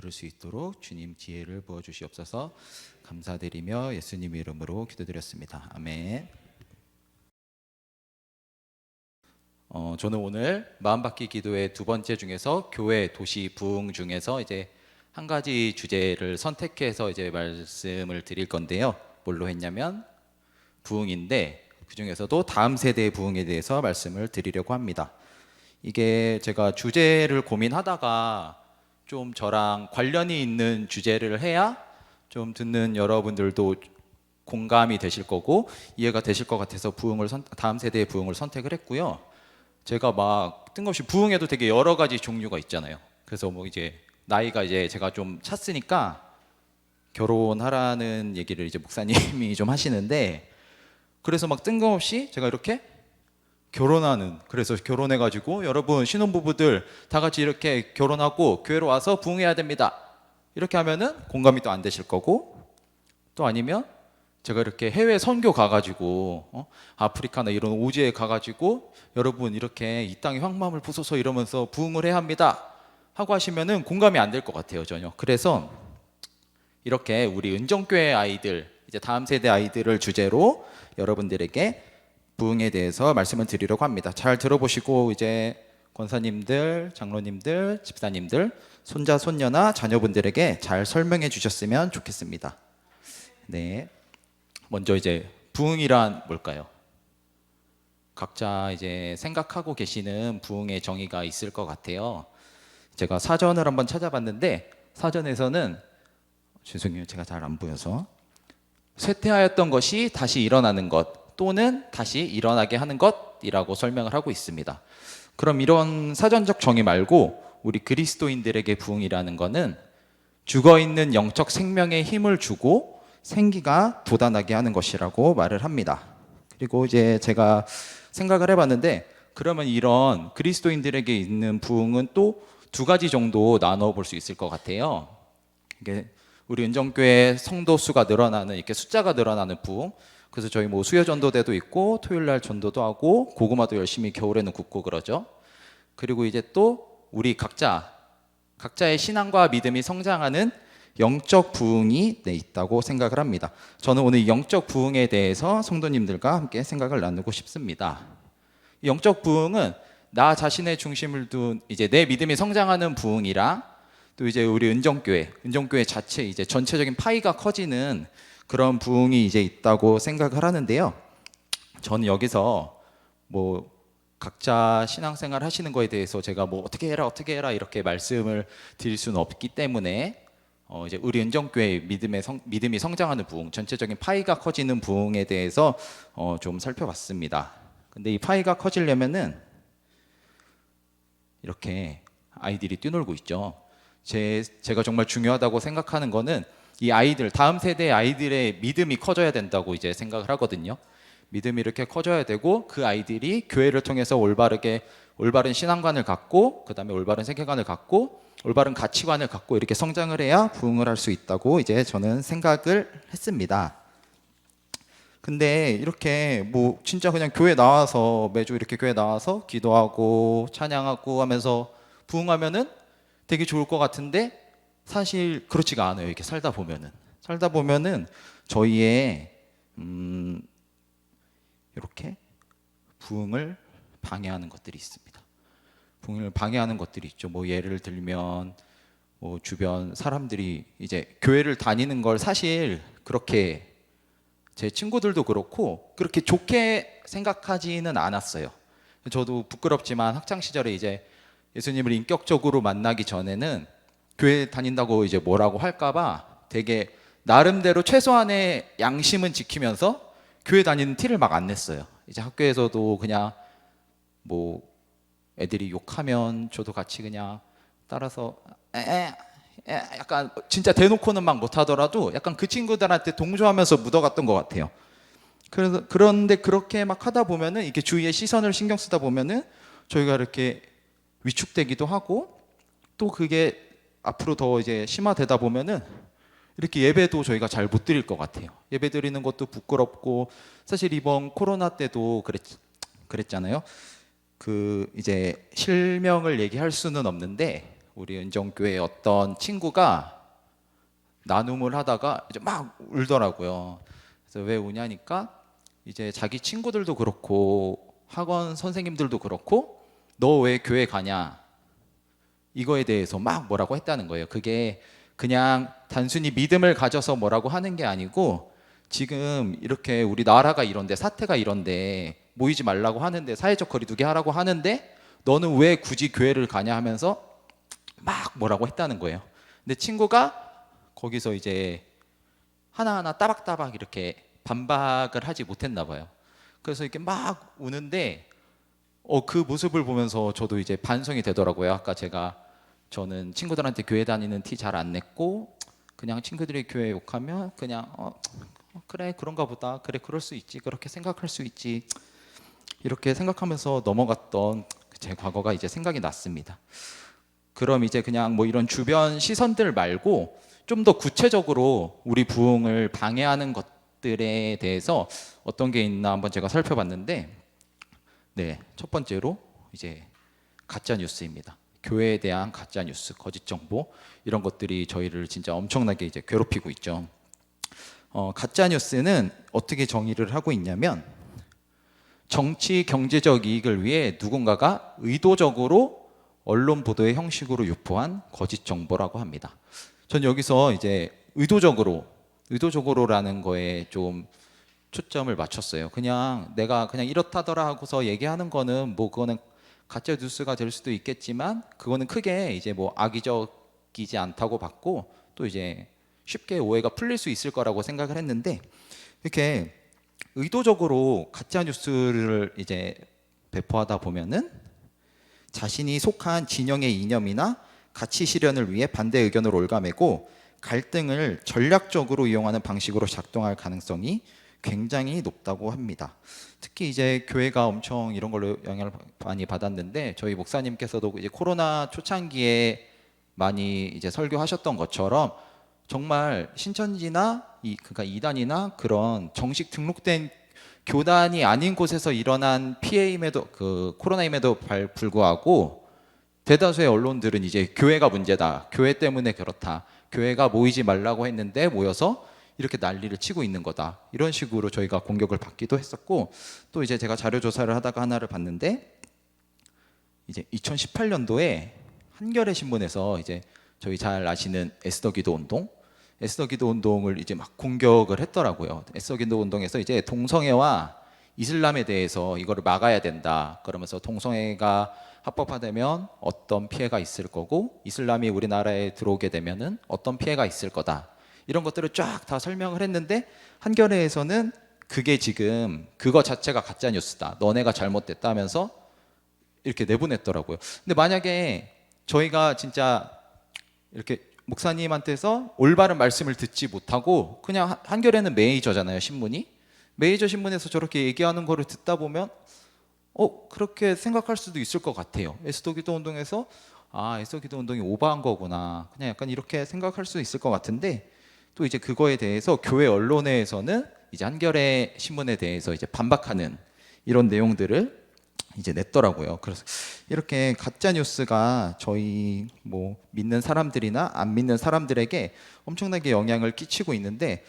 들을 수 있도록 주님 지혜를 부어주시옵소서. 감사드리며 예수님 이름으로 기도드렸습니다. 아멘. 저는 오늘 마음받기 기도의 두 번째 중에서 교회 도시 부흥 중에서 이제 한 가지 주제를 선택해서 이제 말씀을 드릴 건데요. 뭘로 했냐면 부흥인데 그 중에서도 다음 세대의 부흥에 대해서 말씀을 드리려고 합니다. 이게 제가 주제를 고민하다가 좀 저랑 관련이 있는 주제를 해야 좀 듣는 여러분들도 공감이 되실 거고 이해가 되실 것 같아서 다음 세대의 부흥을 선택을 했고요. 제가 막 뜬금없이 부흥에도 되게 여러 가지 종류가 있잖아요. 그래서 뭐 이제 나이가 이제 제가 좀 찼으니까 결혼하라는 얘기를 이제 목사님이 좀 하시는데, 그래서 막 뜬금없이 제가 이렇게 그래서 결혼해가지고 여러분 신혼부부들 다 같이 이렇게 결혼하고 교회로 와서 부흥해야 됩니다, 이렇게 하면은 공감이 또 안 되실 거고, 또 아니면 제가 이렇게 해외 선교 가가지고 아프리카나 이런 오지에 가가지고 여러분 이렇게 이 땅의 황망을 부숴서 이러면서 부흥을 해야 합니다 하고 하시면은 공감이 안 될 것 같아요, 전혀. 그래서 이렇게 우리 은정교회 아이들, 이제 다음 세대 아이들을 주제로 여러분들에게 부흥에 대해서 말씀을 드리려고 합니다. 잘 들어보시고 이제 권사님들, 장로님들, 집사님들, 손자, 손녀나 자녀분들에게 잘 설명해 주셨으면 좋겠습니다. 네. 먼저 이제 부흥이란 뭘까요? 각자 이제 생각하고 계시는 부흥의 정의가 있을 것 같아요. 제가 사전을 한번 찾아봤는데 사전에서는, 죄송해요, 제가 잘 안 보여서, 쇠퇴하였던 것이 다시 일어나는 것 또는 다시 일어나게 하는 것이라고 설명을 하고 있습니다. 그럼 이런 사전적 정의 말고 우리 그리스도인들에게 부흥이라는 것은 죽어있는 영적 생명에 힘을 주고 생기가 돋아나게 하는 것이라고 말을 합니다. 그리고 이제 제가 생각을 해봤는데, 그러면 이런 그리스도인들에게 있는 부흥은 또 두 가지 정도 나눠 볼 수 있을 것 같아요. 이게 우리 은정교회 성도 수가 늘어나는, 이렇게 숫자가 늘어나는 부흥. 그래서 저희 뭐 수요 전도대도 있고 토요일 날 전도도 하고 고구마도 열심히 겨울에는 굽고 그러죠. 그리고 이제 또 우리 각자의 신앙과 믿음이 성장하는 영적 부흥이 있다고 생각을 합니다. 저는 오늘 영적 부흥에 대해서 성도님들과 함께 생각을 나누고 싶습니다. 영적 부흥은 나 자신의 중심을 둔 이제 내 믿음이 성장하는 부흥이랑, 또 이제 우리 은정교회 자체 이제 전체적인 파이가 커지는 그런 부흥이 이제 있다고 생각을 하는데요. 저는 여기서 뭐 각자 신앙생활 하시는 거에 대해서 제가 뭐 어떻게 해라 이렇게 말씀을 드릴 수는 없기 때문에 이제 우리 은정교회 믿음이 성장하는 부흥, 전체적인 파이가 커지는 부흥에 대해서 좀 살펴봤습니다. 근데 이 파이가 커지려면은 이렇게 아이들이 뛰놀고 있죠. 제가 정말 중요하다고 생각하는 거는 이 아이들, 다음 세대의 아이들의 믿음이 커져야 된다고 이제 생각을 하거든요. 믿음이 이렇게 커져야 되고 그 아이들이 교회를 통해서 올바른 신앙관을 갖고, 그다음에 올바른 세계관을 갖고, 올바른 가치관을 갖고 이렇게 성장을 해야 부흥을 할 수 있다고 이제 저는 생각을 했습니다. 근데 이렇게 뭐 진짜 그냥 교회 나와서 매주 이렇게 교회 나와서 기도하고 찬양하고 하면서 부흥하면은 되게 좋을 것 같은데, 사실 그렇지가 않아요. 이렇게 살다 보면은 저희의 이렇게 부흥을 방해하는 것들이 있습니다. 부흥을 방해하는 것들이 있죠. 뭐 예를 들면 뭐 주변 사람들이 이제 교회를 다니는 걸 사실 그렇게, 제 친구들도 그렇고 그렇게 좋게 생각하지는 않았어요. 저도 부끄럽지만 학창 시절에 이제 예수님을 인격적으로 만나기 전에는 교회 다닌다고 이제 뭐라고 할까봐 되게 나름대로 최소한의 양심은 지키면서 교회 다니는 티를 막 안 냈어요. 이제 학교에서도 그냥 뭐 애들이 욕하면 저도 같이 그냥 따라서 약간 진짜 대놓고는 막 못하더라도 약간 그 친구들한테 동조하면서 묻어갔던 것 같아요. 그런데 그렇게 막 하다 보면은, 이게 주위의 시선을 신경 쓰다 보면은 저희가 이렇게 위축되기도 하고, 또 그게 앞으로 더 이제 심화되다 보면은 이렇게 예배도 저희가 잘 못 드릴 것 같아요. 예배 드리는 것도 부끄럽고, 사실 이번 코로나 때도 그랬잖아요. 그 이제 실명을 얘기할 수는 없는데 우리 은정교회 어떤 친구가 나눔을 하다가 이제 막 울더라고요. 그래서 왜 우냐니까 이제 자기 친구들도 그렇고 학원 선생님들도 그렇고 너 왜 교회 가냐 이거에 대해서 막 뭐라고 했다는 거예요. 그게 그냥 단순히 믿음을 가져서 뭐라고 하는 게 아니고 지금 이렇게 우리 나라가 이런데 사태가 이런데 모이지 말라고 하는데 사회적 거리두기 하라고 하는데 너는 왜 굳이 교회를 가냐 하면서 막 뭐라고 했다는 거예요. 근데 친구가 거기서 이제 하나하나 따박따박 이렇게 반박을 하지 못했나 봐요. 그래서 이렇게 막 우는데 그 모습을 보면서 저도 이제 반성이 되더라고요. 아까 저는 친구들한테 교회 다니는 티 잘 안 냈고 그냥 친구들이 교회 욕하면 그냥 그래 그런가 보다 그래 그럴 수 있지 그렇게 생각할 수 있지 이렇게 생각하면서 넘어갔던 제 과거가 이제 생각이 났습니다. 그럼 이제 그냥 뭐 이런 주변 시선들 말고 좀 더 구체적으로 우리 부흥을 방해하는 것들에 대해서 어떤 게 있나 한번 제가 살펴봤는데 네, 첫 번째로 이제 가짜 뉴스입니다. 교회에 대한 가짜 뉴스, 거짓 정보 이런 것들이 저희를 진짜 엄청나게 이제 괴롭히고 있죠. 가짜 뉴스는 어떻게 정의를 하고 있냐면 정치 경제적 이익을 위해 누군가가 의도적으로 언론 보도의 형식으로 유포한 거짓 정보라고 합니다. 전 여기서 이제 의도적으로라는 거에 좀 초점을 맞췄어요. 그냥 내가 그냥 이렇다더라 하고서 얘기하는 거는 뭐 그거는 가짜 뉴스가 될 수도 있겠지만 그거는 크게 이제 뭐 악의적이지 않다고 봤고 또 이제 쉽게 오해가 풀릴 수 있을 거라고 생각을 했는데 이렇게 의도적으로 가짜 뉴스를 이제 배포하다 보면은 자신이 속한 진영의 이념이나 가치 실현을 위해 반대 의견을 올가매고 갈등을 전략적으로 이용하는 방식으로 작동할 가능성이 굉장히 높다고 합니다. 특히 이제 교회가 엄청 이런 걸로 영향을 많이 받았는데 저희 목사님께서도 이제 코로나 초창기에 많이 이제 설교하셨던 것처럼 정말 신천지나 그러니까 이단이나 그런 정식 등록된 교단이 아닌 곳에서 일어난 피해임에도 그 코로나임에도 불구하고 대다수의 언론들은 이제 교회가 문제다, 교회 때문에 그렇다, 교회가 모이지 말라고 했는데 모여서 이렇게 난리를 치고 있는 거다 이런 식으로 저희가 공격을 받기도 했었고 또 이제 제가 자료 조사를 하다가 하나를 봤는데 이제 2018년도에 한겨레 신문에서 이제 저희 잘 아시는 에스더기도 운동 에스더기도 운동을 이제 막 공격을 했더라고요. 에스더기도 운동에서 이제 동성애와 이슬람에 대해서 이거를 막아야 된다 그러면서 동성애가 합법화되면 어떤 피해가 있을 거고 이슬람이 우리나라에 들어오게 되면은 어떤 피해가 있을 거다 이런 것들을 쫙 다 설명을 했는데 한겨레에서는 그게 지금 그거 자체가 가짜 뉴스다 너네가 잘못됐다 하면서 이렇게 내보냈더라고요. 근데 만약에 저희가 진짜 이렇게 목사님한테서 올바른 말씀을 듣지 못하고 그냥 한겨레는 메이저잖아요 신문이 메이저 신문에서 저렇게 얘기하는 거를 듣다 보면 그렇게 생각할 수도 있을 것 같아요. 에스더기도 운동에서 에스더기도 운동이 오버한 거구나 그냥 약간 이렇게 생각할 수 있을 것 같은데 또 이제 그거에 대해서 교회 언론에서는 이제 한겨레 신문에 대해서 이제 반박하는 이런 내용들을 이제 냈더라고요. 그래서 이렇게 가짜 뉴스가 저희 뭐 믿는 사람들이나 안 믿는 사람들에게 엄청나게 영향을 끼치고 있는데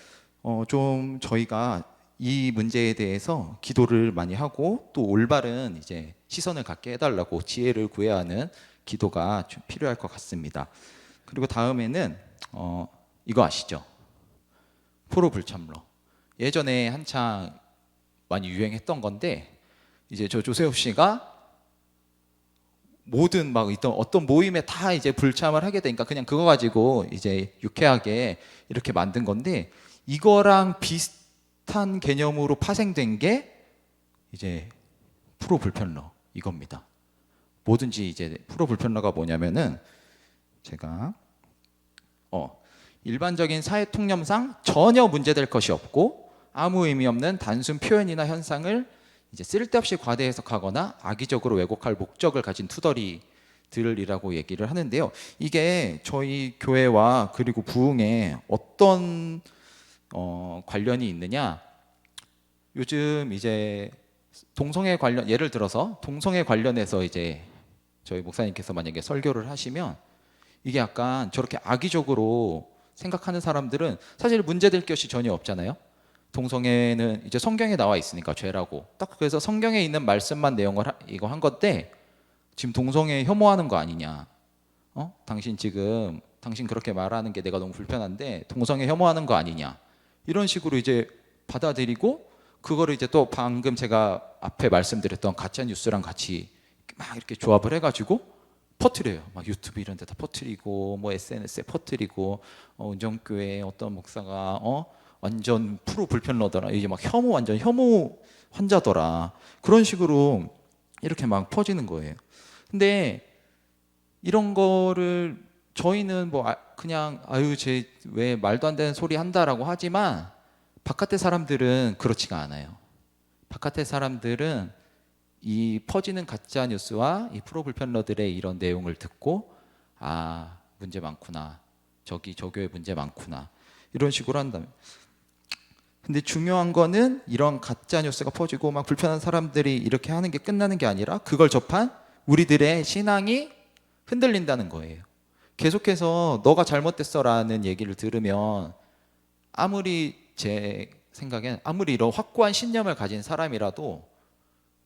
좀 저희가 이 문제에 대해서 기도를 많이 하고 또 올바른 이제 시선을 갖게 해달라고 지혜를 구해야 하는 기도가 좀 필요할 것 같습니다. 그리고 다음에는 이거 아시죠? 포로 불참러. 예전에 한창 많이 유행했던 건데 이제 저 조세호 씨가 모든 막 있던 어떤 모임에 다 이제 불참을 하게 되니까 그냥 그거 가지고 이제 유쾌하게 이렇게 만든 건데 이거랑 비슷한 개념으로 파생된 게 이제 프로 불편러 이겁니다. 뭐든지 이제 프로 불편러가 뭐냐면은 제가 일반적인 사회 통념상 전혀 문제될 것이 없고 아무 의미 없는 단순 표현이나 현상을 이제 쓸데없이 과대 해석하거나 악의적으로 왜곡할 목적을 가진 투덜이들이라고 얘기를 하는데요. 이게 저희 교회와 그리고 부흥에 어떤 관련이 있느냐? 요즘 이제 동성애 관련 예를 들어서 동성애 관련해서 이제 저희 목사님께서 만약에 설교를 하시면 이게 약간 저렇게 악의적으로 생각하는 사람들은 사실 문제될 것이 전혀 없잖아요. 동성애는 이제 성경에 나와 있으니까 죄라고. 딱 그래서 성경에 있는 말씀만 내용을 이거 한 건데 지금 동성애 혐오하는 거 아니냐. 당신 지금 당신 그렇게 말하는 게 내가 너무 불편한데 동성애 혐오하는 거 아니냐. 이런 식으로 이제 받아들이고 그거를 이제 또 방금 제가 앞에 말씀드렸던 가짜 뉴스랑 같이 막 이렇게 조합을 해가지고 퍼뜨려요. 막 유튜브 이런 데다 퍼뜨리고 뭐 SNS에 퍼뜨리고 운정교회 어떤 목사가 완전 프로 불편러더라. 이게 막 혐오 완전 혐오 환자더라. 그런 식으로 이렇게 막 퍼지는 거예요. 근데 이런 거를 저희는 뭐 그냥 아유 쟤 왜 말도 안 되는 소리 한다라고 하지만 바깥의 사람들은 그렇지가 않아요. 바깥의 사람들은 이 퍼지는 가짜 뉴스와 이 프로 불편러들의 이런 내용을 듣고 아 문제 많구나, 저기 저 교회 문제 많구나 이런 식으로 한다면. 근데 중요한 거는 이런 가짜 뉴스가 퍼지고 막 불편한 사람들이 이렇게 하는 게 끝나는 게 아니라 그걸 접한 우리들의 신앙이 흔들린다는 거예요. 계속해서 너가 잘못됐어라는 얘기를 들으면 아무리 제 생각엔 아무리 이런 확고한 신념을 가진 사람이라도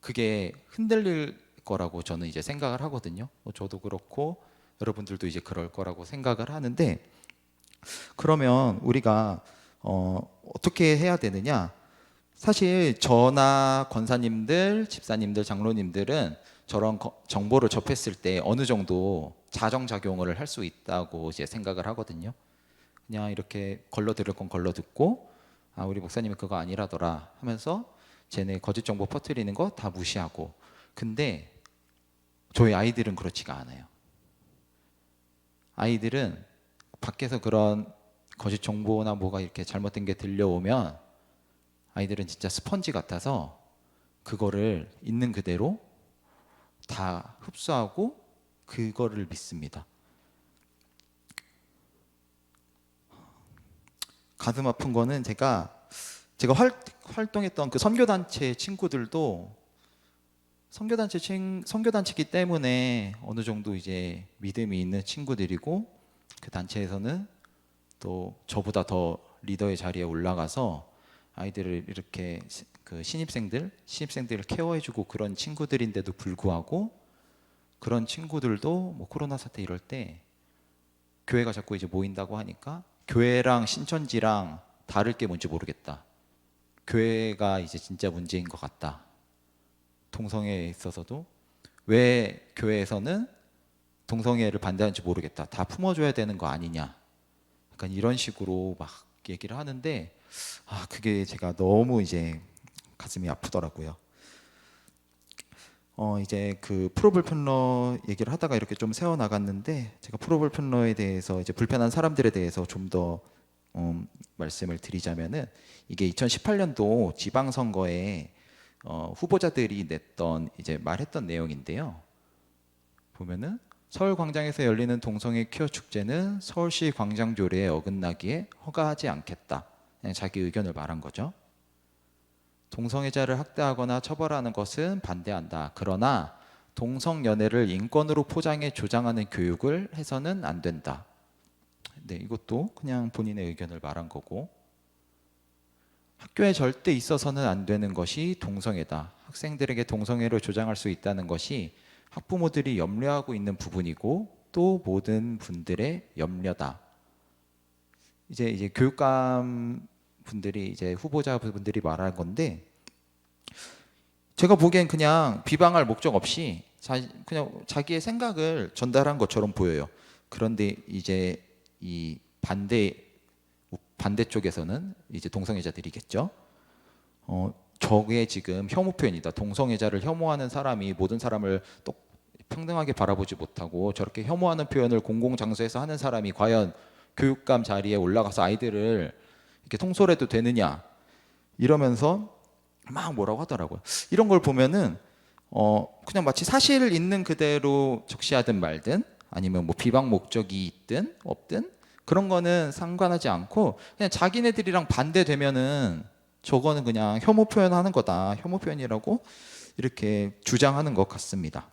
그게 흔들릴 거라고 저는 이제 생각을 하거든요. 저도 그렇고 여러분들도 이제 그럴 거라고 생각을 하는데, 그러면 우리가 어떻게 해야 되느냐? 사실 저나 권사님들, 집사님들, 장로님들은 저런 정보를 접했을 때 어느 정도 자정작용을 할 수 있다고 이제 생각을 하거든요. 그냥 이렇게 걸러 들을 건 걸러 듣고 아 우리 목사님이 그거 아니라더라 하면서 쟤네 거짓 정보 퍼뜨리는 거 다 무시하고. 근데 저희 아이들은 그렇지가 않아요. 아이들은 밖에서 그런 거짓 정보나 뭐가 이렇게 잘못된 게 들려오면 아이들은 진짜 스펀지 같아서 그거를 있는 그대로 다 흡수하고 그거를 믿습니다. 가슴 아픈 거는 제가 활동했던 그 선교단체 친구들도 선교단체이기 때문에 어느 정도 이제 믿음이 있는 친구들이고 그 단체에서는 또 저보다 더 리더의 자리에 올라가서 아이들을 이렇게 그 신입생들을 케어해주고 그런 친구들인데도 불구하고 그런 친구들도 뭐 코로나 사태 이럴 때 교회가 자꾸 이제 모인다고 하니까 교회랑 신천지랑 다를 게 뭔지 모르겠다. 교회가 이제 진짜 문제인 것 같다. 동성애에 있어서도 왜 교회에서는 동성애를 반대하는지 모르겠다. 다 품어줘야 되는 거 아니냐. 약간 이런 식으로 막 얘기를 하는데 그게 제가 너무 이제 가슴이 아프더라고요. 이제 그 프로불편러 얘기를 하다가 이렇게 좀 세워 나갔는데 제가 프로불편러에 대해서 이제 불편한 사람들에 대해서 좀 더 말씀을 드리자면은 이게 2018년도 지방선거에 후보자들이 냈던 이제 말했던 내용인데요. 보면은 서울 광장에서 열리는 동성애 퀴어 축제는 서울시 광장 조례에 어긋나기에 허가하지 않겠다. 그냥 자기 의견을 말한 거죠. 동성애자를 학대하거나 처벌하는 것은 반대한다. 그러나 동성연애를 인권으로 포장해 조장하는 교육을 해서는 안 된다. 네, 이것도 그냥 본인의 의견을 말한 거고. 학교에 절대 있어서는 안 되는 것이 동성애다. 학생들에게 동성애를 조장할 수 있다는 것이 학부모들이 염려하고 있는 부분이고 또 모든 분들의 염려다. 이제 교육감 분들이 이제 후보자 분들이 말한 건데 제가 보기엔 그냥 비방할 목적 없이 그냥 자기의 생각을 전달한 것처럼 보여요. 그런데 이제 이 반대쪽에서는 이제 동성애자들이겠죠. 저게 지금 혐오 표현이다. 동성애자를 혐오하는 사람이 모든 사람을 평등하게 바라보지 못하고 저렇게 혐오하는 표현을 공공장소에서 하는 사람이 과연 교육감 자리에 올라가서 아이들을 이렇게 통솔해도 되느냐 이러면서 막 뭐라고 하더라고요. 이런 걸 보면은 그냥 마치 사실 있는 그대로 적시하든 말든 아니면 뭐 비방 목적이 있든 없든 그런 거는 상관하지 않고 그냥 자기네들이랑 반대되면은 저거는 그냥 혐오 표현하는 거다. 혐오 표현이라고 이렇게 주장하는 것 같습니다.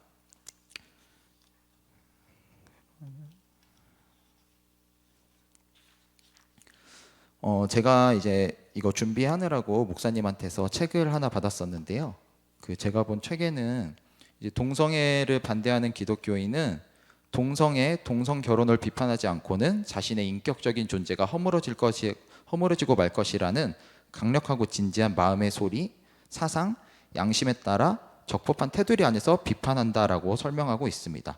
제가 이제 이거 준비하느라고 목사님한테서 책을 하나 받았었는데요. 그 제가 본 책에는 이제 동성애를 반대하는 기독교인은 동성애, 동성 결혼을 비판하지 않고는 자신의 인격적인 존재가 허물어지고 말 것이라는 강력하고 진지한 마음의 소리, 사상, 양심에 따라 적법한 테두리 안에서 비판한다라고 설명하고 있습니다.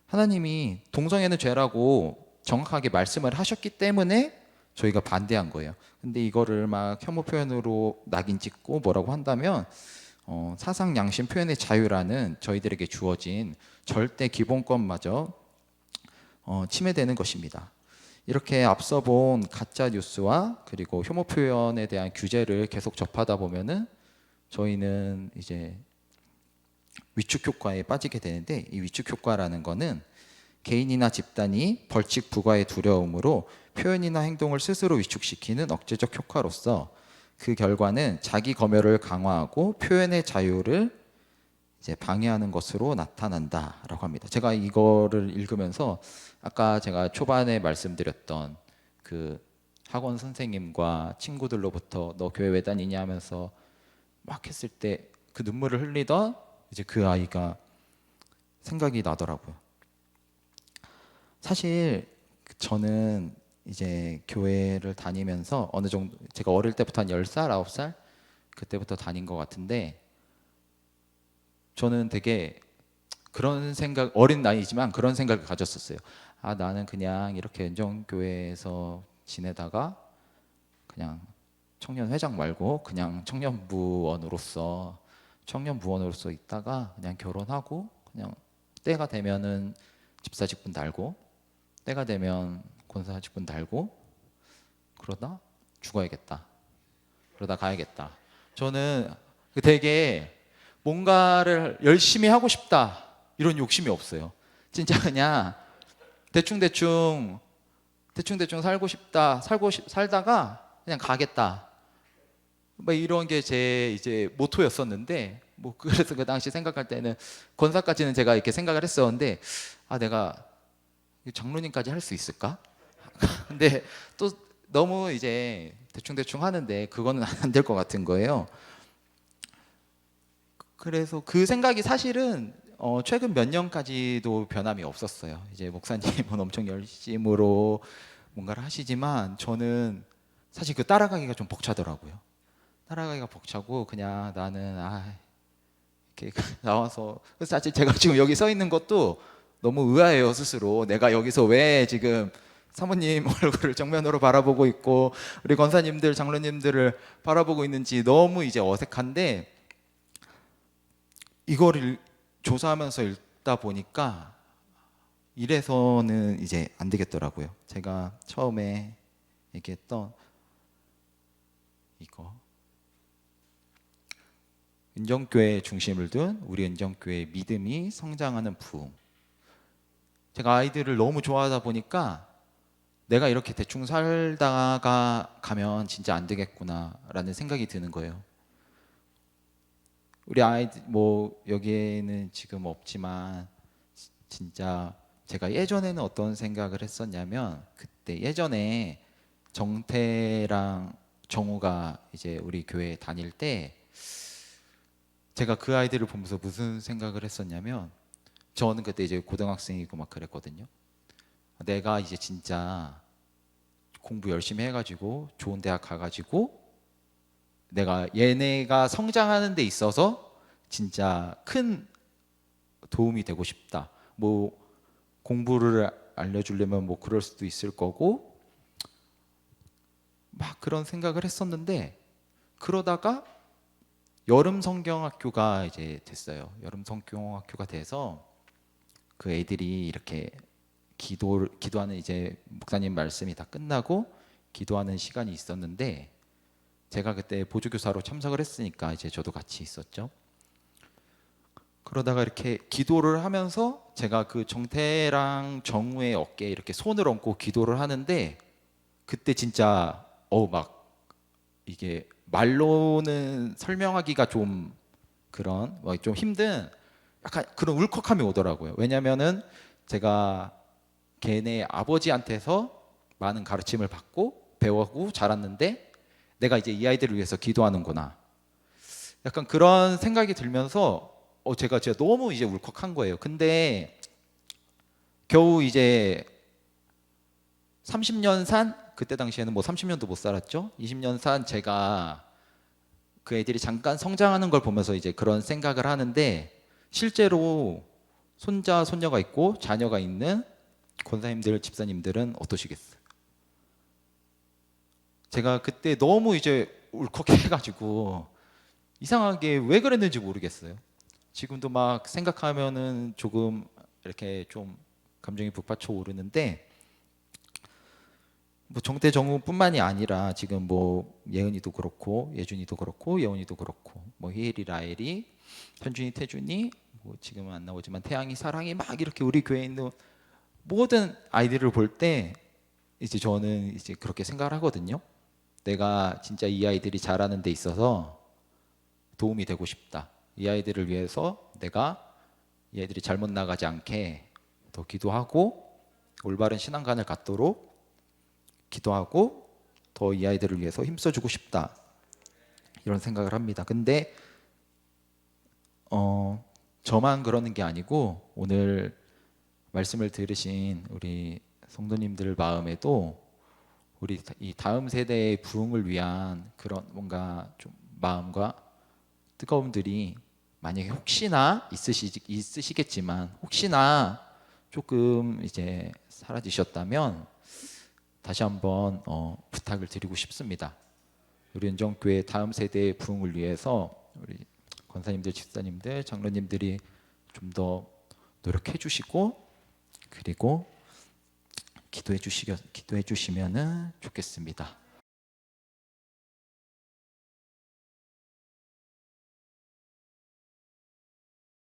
하나님이 동성애는 죄라고 정확하게 말씀을 하셨기 때문에 저희가 반대한 거예요. 근데 이거를 막 혐오 표현으로 낙인 찍고 뭐라고 한다면 사상 양심 표현의 자유라는 저희들에게 주어진 절대 기본권마저 침해되는 것입니다. 이렇게 앞서 본 가짜 뉴스와 그리고 혐오 표현에 대한 규제를 계속 접하다 보면은 저희는 이제 위축 효과에 빠지게 되는데, 이 위축 효과라는 거는 개인이나 집단이 벌칙 부과의 두려움으로 표현이나 행동을 스스로 위축시키는 억제적 효과로서 그 결과는 자기 검열을 강화하고 표현의 자유를 이제 방해하는 것으로 나타난다라고 합니다. 제가 이거를 읽으면서 아까 제가 초반에 말씀드렸던 그 학원 선생님과 친구들로부터 너 교회 왜 다니냐 하면서 막 했을 때 그 눈물을 흘리던 이제 그 아이가 생각이 나더라고요. 사실 저는 이제 교회를 다니면서 어느 정도 제가 어릴 때부터 한 10살, 9살 그때부터 다닌 것 같은데, 저는 되게 그런 생각, 어린 나이지만 그런 생각을 가졌었어요. 아, 나는 그냥 이렇게 연정교회에서 지내다가 그냥 청년회장 말고 그냥 청년부원으로서 있다가 그냥 결혼하고 그냥 때가 되면은 집사직분 달고 때가 되면 권사직분 달고 그러다 죽어야겠다. 그러다 가야겠다. 저는 되게 뭔가를 열심히 하고 싶다 이런 욕심이 없어요. 진짜 그냥 대충대충 살고 싶다. 살다가 그냥 가겠다. 뭐 이런 게 제 이제 모토였었는데, 뭐 그래서 그 당시 생각할 때는 권사까지는 제가 이렇게 생각을 했었는데, 아, 내가 장로님까지 할 수 있을까? 근데 또 너무 이제 대충 하는데 그거는 안 될 것 같은 거예요. 그래서 그 생각이 사실은 최근 몇 년까지도 변함이 없었어요. 이제 목사님은 엄청 열심으로 뭔가를 하시지만 저는 사실 그 따라가기가 좀 벅차더라고요. 따라가기가 벅차고 그냥 나는 이렇게 나와서, 그래서 사실 제가 지금 여기 서 있는 것도 너무 의아해요 스스로. 내가 여기서 왜 지금 사모님 얼굴을 정면으로 바라보고 있고 우리 권사님들 장로님들을 바라보고 있는지 너무 이제 어색한데, 이거를 조사하면서 읽다 보니까 이래서는 이제 안 되겠더라고요. 제가 처음에 얘기했던 이거, 은정교회 중심을 둔 우리 은정교회 믿음이 성장하는 부흥. 제가 아이들을 너무 좋아하다 보니까 내가 이렇게 대충 살다가 가면 진짜 안 되겠구나라는 생각이 드는 거예요. 우리 아이들 뭐 여기에는 지금 없지만 진짜 제가 예전에는 어떤 생각을 했었냐면, 그때 예전에 정태랑 정우가 이제 우리 교회 다닐 때 제가 그 아이들을 보면서 무슨 생각을 했었냐면, 저는 그때 이제 고등학생이고 막 그랬거든요. 내가 이제 진짜 공부 열심히 해가지고 좋은 대학 가가지고 내가 얘네가 성장하는 데 있어서 진짜 큰 도움이 되고 싶다. 뭐 공부를 알려주려면 뭐 그럴 수도 있을 거고 막 그런 생각을 했었는데, 그러다가 여름 성경학교가 이제 됐어요. 여름 성경학교가 돼서 그 애들이 이렇게 기도하는, 이제 목사님 말씀이 다 끝나고 기도하는 시간이 있었는데, 제가 그때 보조교사로 참석을 했으니까 이제 저도 같이 있었죠. 그러다가 이렇게 기도를 하면서 제가 그 정태랑 정우의 어깨에 이렇게 손을 얹고 기도를 하는데, 그때 진짜 막 이게 말로는 설명하기가 좀 그런 좀 힘든 약간 그런 울컥함이 오더라고요. 왜냐면은 제가 걔네 아버지한테서 많은 가르침을 받고 배우고 자랐는데 내가 이제 이 아이들을 위해서 기도하는구나. 약간 그런 생각이 들면서 제가 진짜 너무 이제 울컥한 거예요. 근데 겨우 이제 30년 산, 그때 당시에는 뭐 30년도 못 살았죠. 20년 산 제가 그 애들이 잠깐 성장하는 걸 보면서 이제 그런 생각을 하는데, 실제로 손자, 손녀가 있고 자녀가 있는 권사님들, 집사님들은 어떠시겠어요? 제가 그때 너무 이제 울컥해가지고 이상하게 왜 그랬는지 모르겠어요. 지금도 막 생각하면은 조금 이렇게 좀 감정이 북받쳐 오르는데, 뭐 정대정우뿐만이 아니라 지금 뭐 예은이도 그렇고 예준이도 그렇고 예원이도 그렇고 뭐 희엘이, 라엘이, 현준이, 태준이, 뭐 지금은 안 나오지만 태양이, 사랑이, 막 이렇게 우리 교회에 있는 모든 아이들을 볼 때 이제 저는 이제 그렇게 생각을 하거든요. 내가 진짜 이 아이들이 자라는 데 있어서 도움이 되고 싶다. 이 아이들을 위해서 내가 이 아이들이 잘못 나가지 않게 더 기도하고 올바른 신앙관을 갖도록 기도하고 더 이 아이들을 위해서 힘써주고 싶다, 이런 생각을 합니다. 근데 저만 그러는 게 아니고 오늘 말씀을 들으신 우리 성도님들 마음에도 우리 이 다음 세대의 부흥을 위한 그런 뭔가 좀 마음과 뜨거움들이 만약에 혹시나 있으시겠지만 혹시나 조금 이제 사라지셨다면 다시 한번 부탁을 드리고 싶습니다. 우리 은정교회 다음 세대의 부흥을 위해서 우리 권사님들, 집사님들, 장로님들이 좀 더 노력해 주시고, 그리고 기도해 주시면은 좋겠습니다.